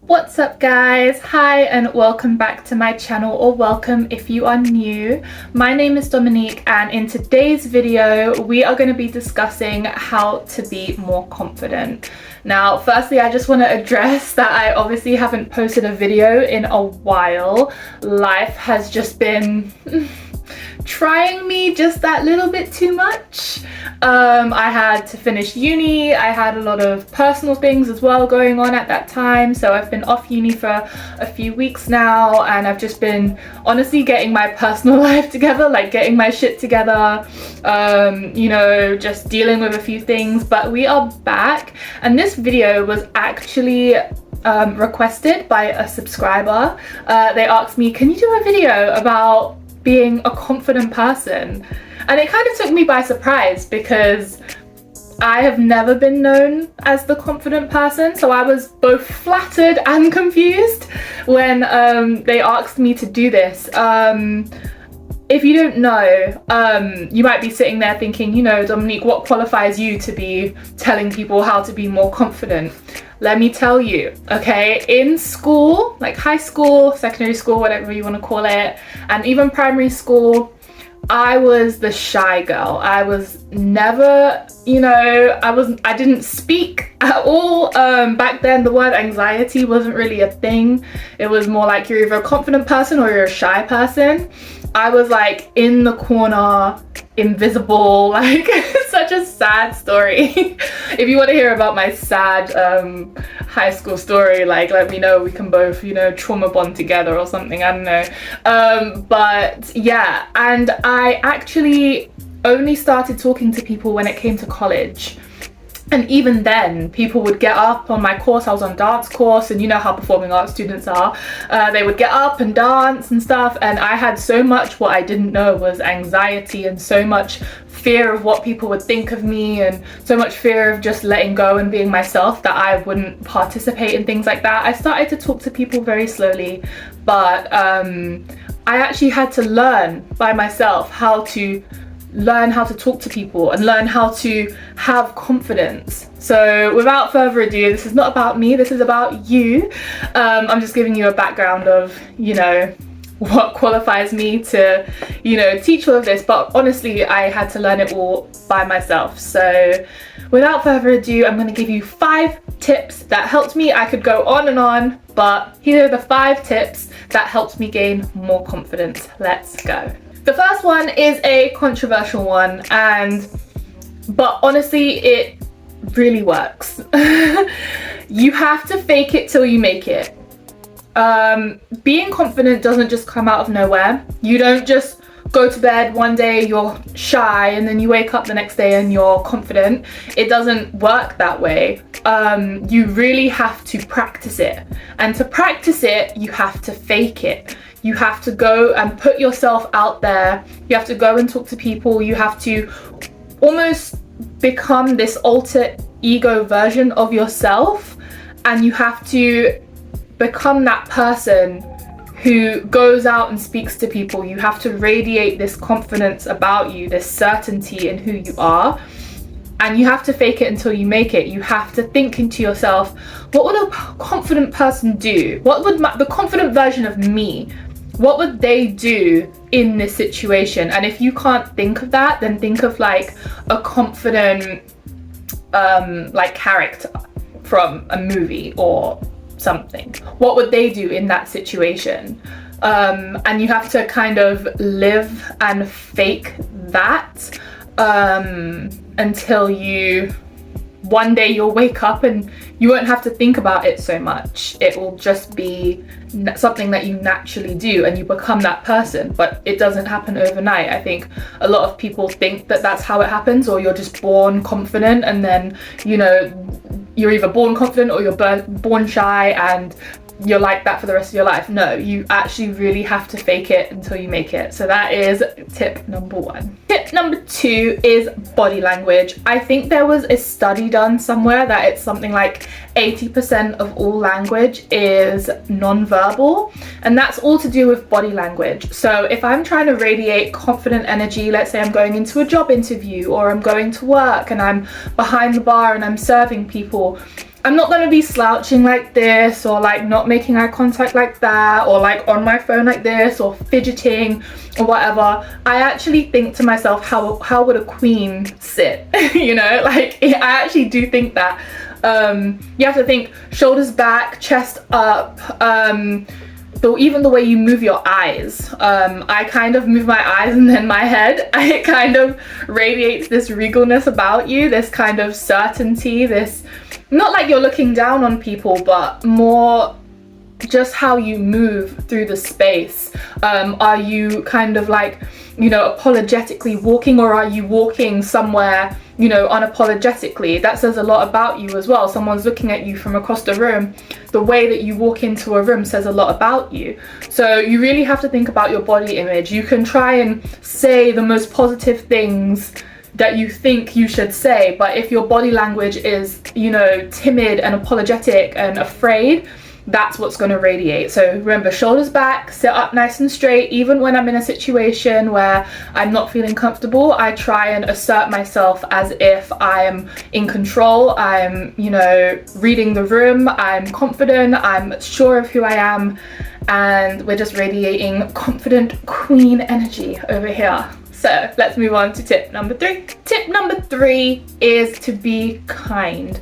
What's up guys? Hi and welcome back to my channel, or welcome if you are new. My name is Dominique and in today's video we are going to be discussing how to be more confident. Now firstly, I just want to address that I obviously haven't posted a video in a while. Life has just been trying me just that little bit too much. I had to finish uni, I had a lot of personal things as well going on at that time, so I've been off uni for a few weeks now and I've just been honestly getting my personal life together, like getting my shit together, you know, just dealing with a few things. But we are back and this video was actually requested by a subscriber. They asked me, can you do a video about being a confident person? And it kind of took me by surprise because I have never been known as the confident person, so I was both flattered and confused when they asked me to do this. If you don't know, you might be sitting there thinking, you know, Dominique, what qualifies you to be telling people how to be more confident? Let me tell you, okay, in school, like high school, secondary school, whatever you want to call it, and even primary school, I was the shy girl. I was never, you know, I didn't speak at all. Back then the word anxiety wasn't really a thing. It was more like you're either a confident person or you're a shy person. I was like in the corner, invisible, like such a sad story. If you want to hear about my sad high school story, like let me know, we can both, you know, trauma bond together or something, I don't know. But yeah, and I actually only started talking to people when it came to college. And even then, people would get up on my course. I was on dance course, and you know how performing arts students are. They would get up and dance and stuff, and I had so much what I didn't know was anxiety and so much fear of what people would think of me and so much fear of just letting go and being myself that I wouldn't participate in things like that. I started to talk to people very slowly, but I actually had to learn by myself how to talk to people and learn how to have confidence. So without further ado, this is not about me, this is about you. I'm just giving you a background of, you know, what qualifies me to, you know, teach all of this, but honestly I had to learn it all by myself. So without further ado, I'm going to give you 5 tips that helped me. I could go on and on, but here are the 5 tips that helped me gain more confidence. Let's go. The first one is a controversial one, but honestly it really works. You have to fake it till you make it. Being confident doesn't just come out of nowhere. You don't just go to bed one day, you're shy, and then you wake up the next day and you're confident. It doesn't work that way. You really have to practice it. And to practice it, you have to fake it. You have to go and put yourself out there. You have to go and talk to people. You have to almost become this alter ego version of yourself. And you have to become that person who goes out and speaks to people. You have to radiate this confidence about you, this certainty in who you are. And you have to fake it until you make it. You have to think into yourself, what would a confident person do? What would the confident version of me, what would they do in this situation? And if you can't think of that, then think of like a confident like character from a movie or something. What would they do in that situation? And you have to kind of live and fake that until one day you'll wake up and you won't have to think about it so much. It will just be something that you naturally do and you become that person, but it doesn't happen overnight. I think a lot of people think that that's how it happens, or you're just born confident and then, you know, you're either born confident or you're born shy and you're like that for the rest of your life. No, you actually really have to fake it until you make it. So that is tip number 1. Tip number 2 is body language. I think there was a study done somewhere that it's something like 80% of all language is non-verbal, and that's all to do with body language. So if I'm trying to radiate confident energy, let's say I'm going into a job interview or I'm going to work and I'm behind the bar and I'm serving people, I'm not going to be slouching like this, or like not making eye contact like that, or like on my phone like this, or fidgeting or whatever. I actually think to myself, how would a queen sit? You know, like I actually do think that. You have to think shoulders back, chest up, even the way you move your eyes. I kind of move my eyes and then my head. It kind of radiates this regalness about you, this kind of certainty, this, not like you're looking down on people, but more just how you move through the space. Are you kind of like, you know, apologetically walking, or are you walking somewhere, you know, unapologetically? That says a lot about you as well. Someone's looking at you from across the room. The way that you walk into a room says a lot about you. So you really have to think about your body image. You can try and say the most positive things that you think you should say, but if your body language is, you know, timid and apologetic and afraid, that's what's going to radiate. So remember, shoulders back, sit up nice and straight. Even when I'm in a situation where I'm not feeling comfortable, I try and assert myself as if I'm in control. I'm, you know, reading the room. I'm confident. I'm sure of who I am. And we're just radiating confident queen energy over here. So let's move on to tip number 3. Tip number 3 is to be kind.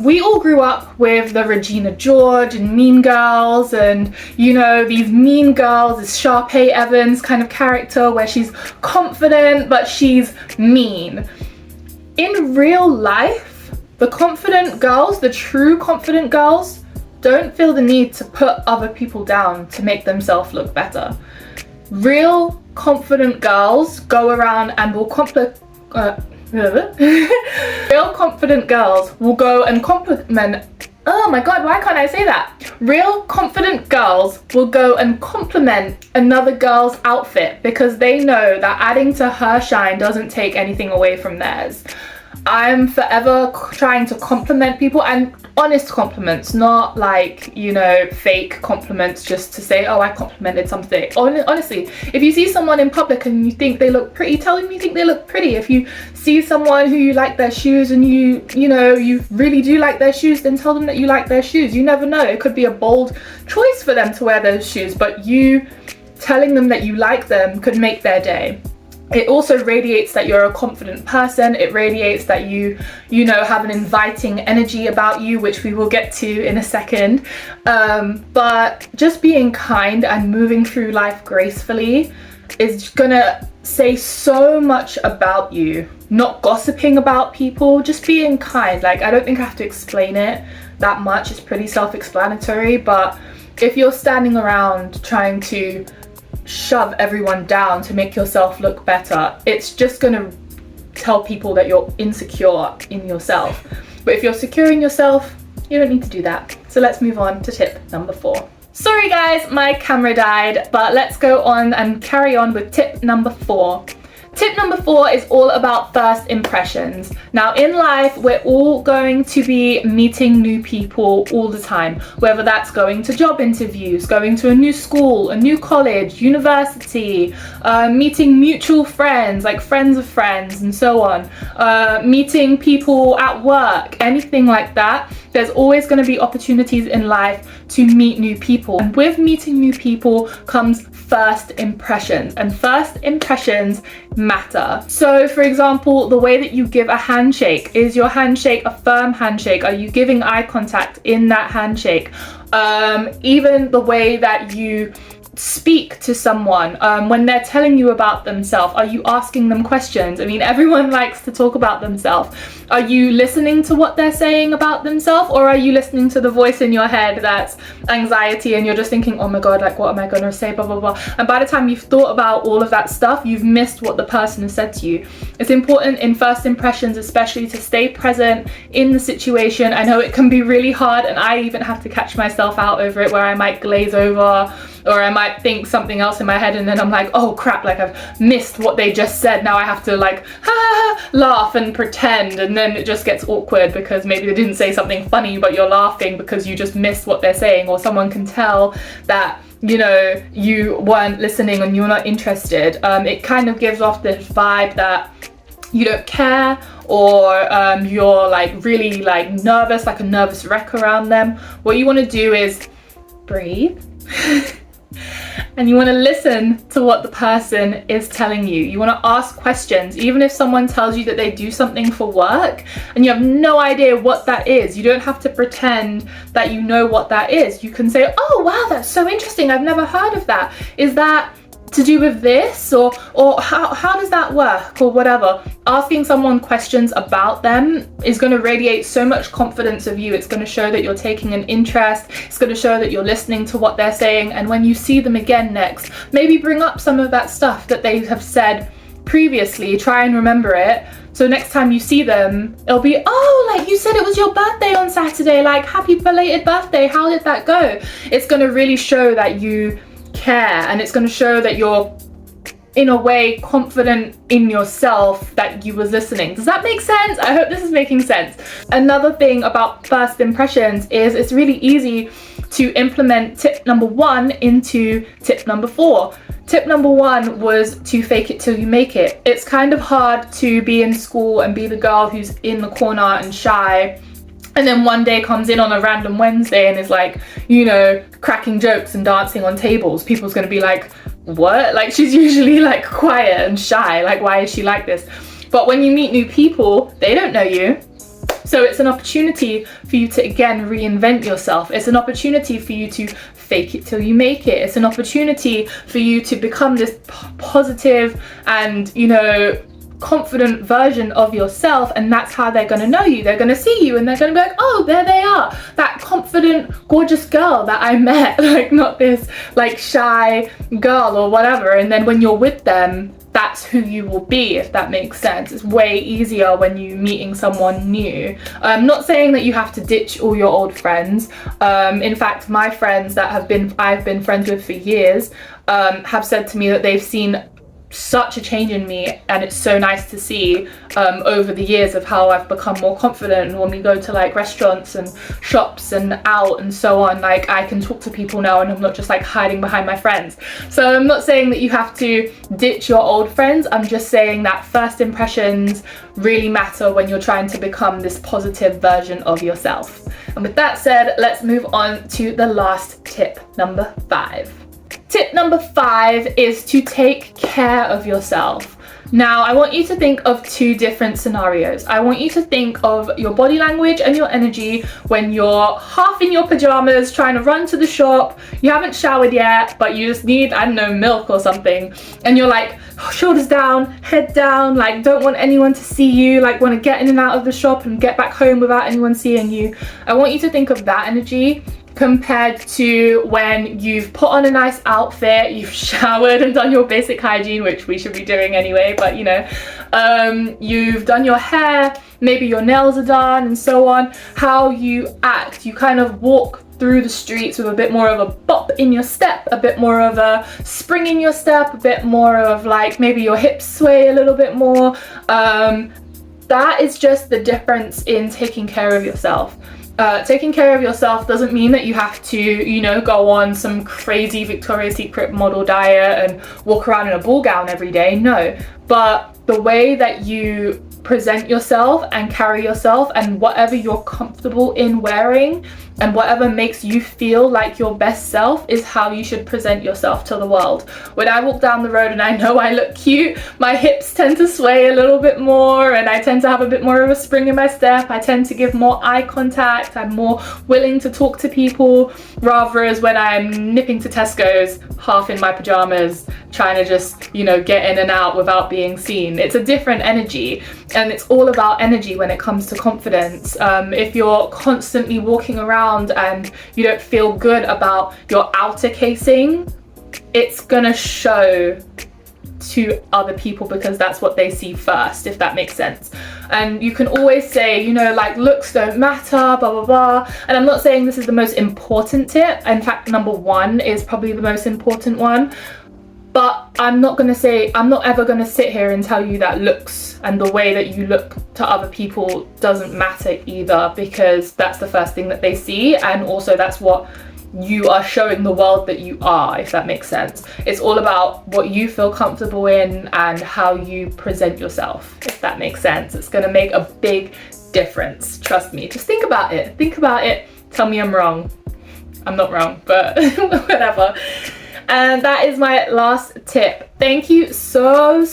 We all grew up with the Regina George and Mean Girls, and you know, these Mean Girls, this Sharpay Evans kind of character where she's confident but she's mean. In real life, the confident girls, the true confident girls, don't feel the need to put other people down to make themselves look better. Real confident girls go around and will real confident girls will go and compliment, oh my god, why can't I say that? Real confident girls will go and compliment another girl's outfit because they know that adding to her shine doesn't take anything away from theirs. I'm forever trying to compliment people, and honest compliments, not like, you know, fake compliments just to say, oh, I complimented something. Honestly, if you see someone in public and you think they look pretty, tell them you think they look pretty. If you see someone who you like their shoes and you know, you really do like their shoes, then tell them that you like their shoes. You never know, it could be a bold choice for them to wear those shoes, but you telling them that you like them could make their day. It also radiates that you're a confident person. It radiates that you know, have an inviting energy about you, which we will get to in a second. But just being kind and moving through life gracefully is gonna say so much about you. Not gossiping about people, just being kind. Like, I don't think I have to explain it that much. It's pretty self-explanatory, but if you're standing around trying to shove everyone down to make yourself look better, it's just gonna tell people that you're insecure in yourself. But if you're secure in yourself, you don't need to do that. So let's move on to tip number 4. Sorry guys, my camera died, but let's go on and carry on with tip number 4. Tip number 4 is all about first impressions. Now in life, we're all going to be meeting new people all the time, whether that's going to job interviews, going to a new school, a new college, university, meeting mutual friends, like friends of friends and so on, meeting people at work, anything like that. There's always going to be opportunities in life to meet new people. And with meeting new people comes first impressions, and first impressions matter. So for example, the way that you give a handshake, is your handshake a firm handshake? Are you giving eye contact in that handshake? Even the way that you speak to someone when they're telling you about themselves, are you asking them questions? I mean, everyone likes to talk about themselves. Are you listening to what they're saying about themselves, or are you listening to the voice in your head that's anxiety and you're just thinking, oh my god, like what am I gonna say, blah blah blah, and by the time you've thought about all of that stuff, you've missed what the person has said to you. It's important in first impressions especially to stay present in the situation. I know it can be really hard, and I even have to catch myself out over it, where I might glaze over, or I might think something else in my head and then I'm like, oh crap, like I've missed what they just said. Now I have to like laugh and pretend, and then it just gets awkward because maybe they didn't say something funny but you're laughing because you just missed what they're saying, or someone can tell that, you know, you weren't listening and you're not interested. It kind of gives off this vibe that you don't care, or you're like really like nervous, like a nervous wreck around them, what you want to do is breathe and you want to listen to what the person is telling you. You want to ask questions. Even if someone tells you that they do something for work and you have no idea what that is, you don't have to pretend that you know what that is. You can say, oh wow, that's so interesting, I've never heard of that. Is that to do with this, or how does that work, or whatever. Asking someone questions about them is going to radiate so much confidence of you. It's going to show that you're taking an interest. It's going to show that you're listening to what they're saying, and when you see them again next, maybe bring up some of that stuff that they have said previously. Try and remember it, so next time you see them, it'll be, oh, like you said it was your birthday on Saturday, like happy belated birthday, how did that go? It's going to really show that you care, and it's going to show that you're in a way confident in yourself that you was listening. Does that make sense? I hope this is making sense. Another thing about first impressions is it's really easy to implement tip number 1 into tip number 4. Tip number 1 was to fake it till you make it. It's kind of hard to be in school and be the girl who's in the corner and shy, and then one day comes in on a random Wednesday and is like, you know, cracking jokes and dancing on tables. People's gonna be like, what? Like, she's usually like quiet and shy, like why is she like this? But when you meet new people, they don't know you. So it's an opportunity for you to again reinvent yourself. It's an opportunity for you to fake it till you make it. It's an opportunity for you to become this positive and, you know, confident version of yourself, and that's how they're going to know you. They're going to see you and they're going to be like, oh, there they are, that confident gorgeous girl that I met, like not this like shy girl or whatever. And then when you're with them, that's who you will be, if that makes sense. It's way easier when you're meeting someone new. I'm not saying that you have to ditch all your old friends. In fact, my friends that I've been friends with for years have said to me that they've seen such a change in me, and it's so nice to see over the years of how I've become more confident. And when we go to like restaurants and shops and out and so on, like I can talk to people now and I'm not just like hiding behind my friends. So I'm not saying that you have to ditch your old friends. I'm just saying that first impressions really matter when you're trying to become this positive version of yourself. And with that said, let's move on to the last tip, number 5. Tip number 5 is to take care of yourself. Now, I want you to think of 2 different scenarios. I want you to think of your body language and your energy when you're half in your pajamas trying to run to the shop. You haven't showered yet, but you just need, I don't know, milk or something. And you're like, shoulders down, head down, like don't want anyone to see you, like want to get in and out of the shop and get back home without anyone seeing you. I want you to think of that energy compared to when you've put on a nice outfit, you've showered and done your basic hygiene, which we should be doing anyway, but you know, you've done your hair, maybe your nails are done and so on. How you act, you kind of walk through the streets with a bit more of a bop in your step, a bit more of a spring in your step, a bit more of like maybe your hips sway a little bit more. That is just the difference in taking care of yourself. Taking care of yourself doesn't mean that you have to, you know, go on some crazy Victoria's Secret model diet and walk around in a ball gown every day. No, but the way that you present yourself and carry yourself and whatever you're comfortable in wearing and whatever makes you feel like your best self is how you should present yourself to the world. When I walk down the road and I know I look cute, my hips tend to sway a little bit more and I tend to have a bit more of a spring in my step. I tend to give more eye contact. I'm more willing to talk to people, rather as when I'm nipping to Tesco's half in my pajamas trying to just, you know, get in and out without being seen. It's a different energy, and it's all about energy when it comes to confidence. If you're constantly walking around and you don't feel good about your outer casing, it's gonna show to other people because that's what they see first, if that makes sense. And you can always say, you know, like looks don't matter, blah blah blah. And I'm not saying this is the most important tip. In fact, number 1 is probably the most important one. But I'm not ever gonna sit here and tell you that looks and the way that you look to other people doesn't matter either, because that's the first thing that they see, and also that's what you are showing the world that you are, if that makes sense. It's all about what you feel comfortable in and how you present yourself, if that makes sense. It's gonna make a big difference, trust me. Just think about it, tell me I'm wrong. I'm not wrong, but whatever. And that is my last tip. Thank you so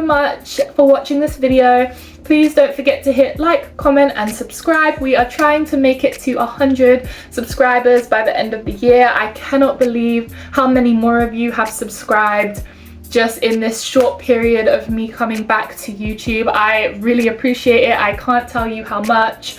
much for watching this video. Please don't forget to hit like, comment and subscribe. We are trying to make it to 100 subscribers by the end of the year. I cannot believe how many more of you have subscribed just in this short period of me coming back to YouTube. I really appreciate it. I can't tell you how much.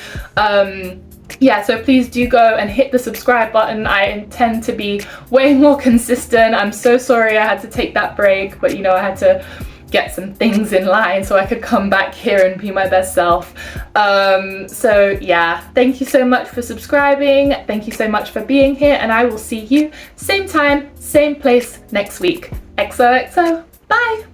Yeah, so please do go and hit the subscribe button. I intend to be way more consistent. I'm so sorry I had to take that break, but you know, I had to get some things in line so I could come back here and be my best self. So yeah, thank you so much for subscribing. Thank you so much for being here, and I will see you same time, same place next week. XOXO, bye.